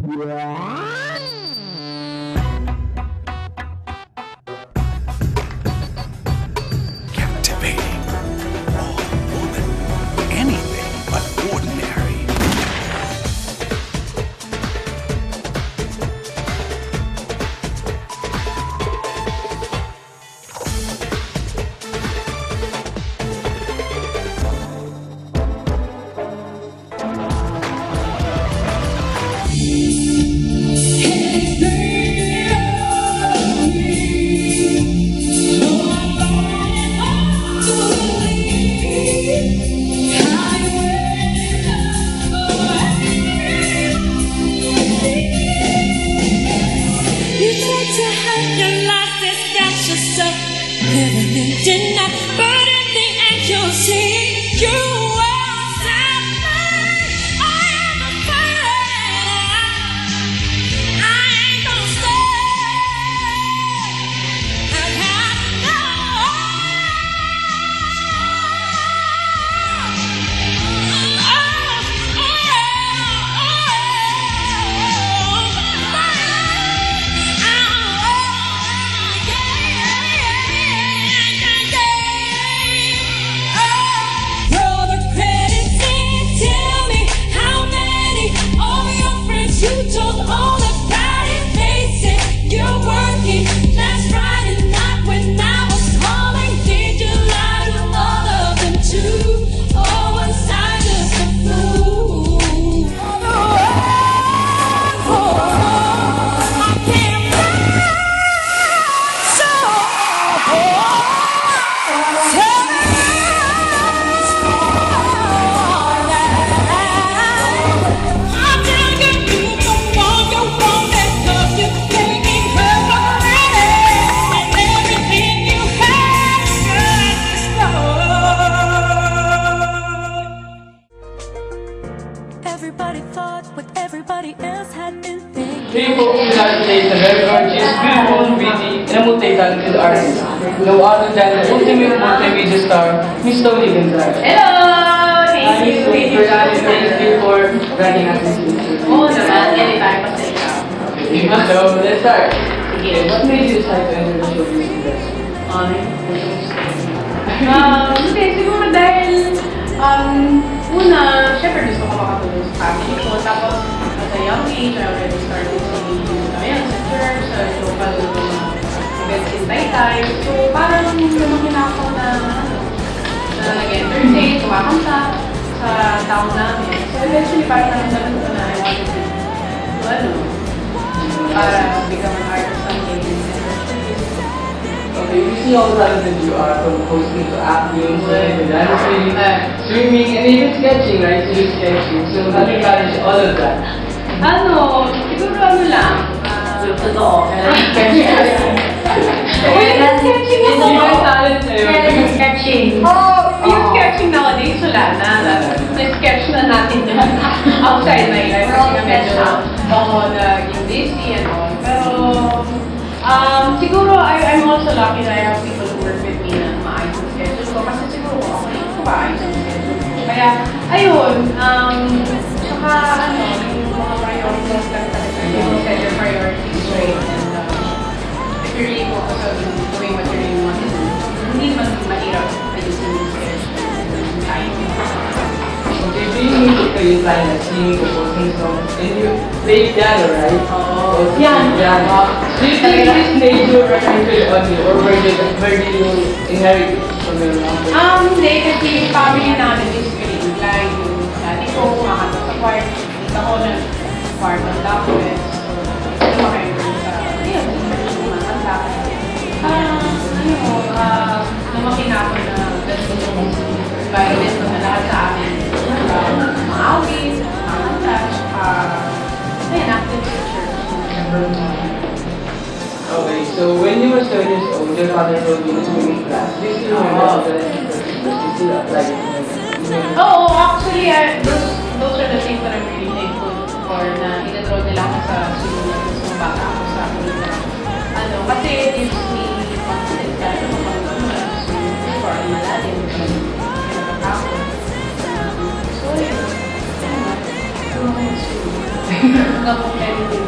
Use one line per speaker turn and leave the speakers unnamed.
Captivating. Oh, woman. Anything but ordinary.
Denied, but in the end you'll see you will set free. I am afraid I ain't gonna stay. I've had everybody thought what everybody else had been thinking.
People who have placed a very gorgeous, beautiful, witty, and a multi-talented artist. No other than the ultimate multimedia star, Miss Tony Gonzaga.
Hello! Thank you.
Thank you for granting us this interview.
Oo naman, anytime pa sa ikaw.
So, let's start.
Sige.
What made you decide to enter the show business?
Hindi, siguro dahil, una, syempre gusto ko makatulong sa family ko. Tapos, at a young age, I already started singing sa church, sa local events in Taytay. So, parang lumaki na ako na nag-entertain, kumakanta sa town namin. So, eventually, parang naman ko na I wanted to, para become an artist someday.
Okay, you see how talented you are, from hosting to acting, dancing, swimming, and even sketching, right? So you're sketching. So how do you manage all of that?
Siguro lang.
Totoo.
Sketching ako.
Yung talent sa'yo.
Sketching.
Yung sketching nowadays, wala na. Na-sketch na natin yan outside my life. Kasi nga medyo ako yung busy and all. Pero, siguro, I'm also lucky that I have people who work with me na maayos yung schedule ko. Kasi siguro ako yung maayos yung schedule ko. Kaya, ayun, tsaka yung mga priorities lang talaga. You set your priorities straight and if you really focus on doing what you really want to do, hindi naman mahirap ayusin yung schedule and time.
Okay, being music kayo tayo na singing or posting songs, and you play piano, right?
Oo.
Piano. Do you think this made you recommended on you, or where did you inherit it from your mom?
Hindi, kasi yung family namin is really like yung dati ko, kumakanta sa choir, kita ko na choir ng documents, so lumaki ko sa, ayun, kumakanta. Lumaki na ako na ganun yung environment na lahat sa amin. Mga awit, kumakanta, ayun, active sa church.
Okay, so when you were 7 years old, your father told you to swimming class. Do you still remember the still apply?
Oo, actually, those are the things that I'm really thankful for na in-enroll nila ako sa swimming lessons nung bata ako sa Kultura. Kasi it gives me confidence dahil makapag swimming for malalim kasi nakakatakot. So, yun. na kung anything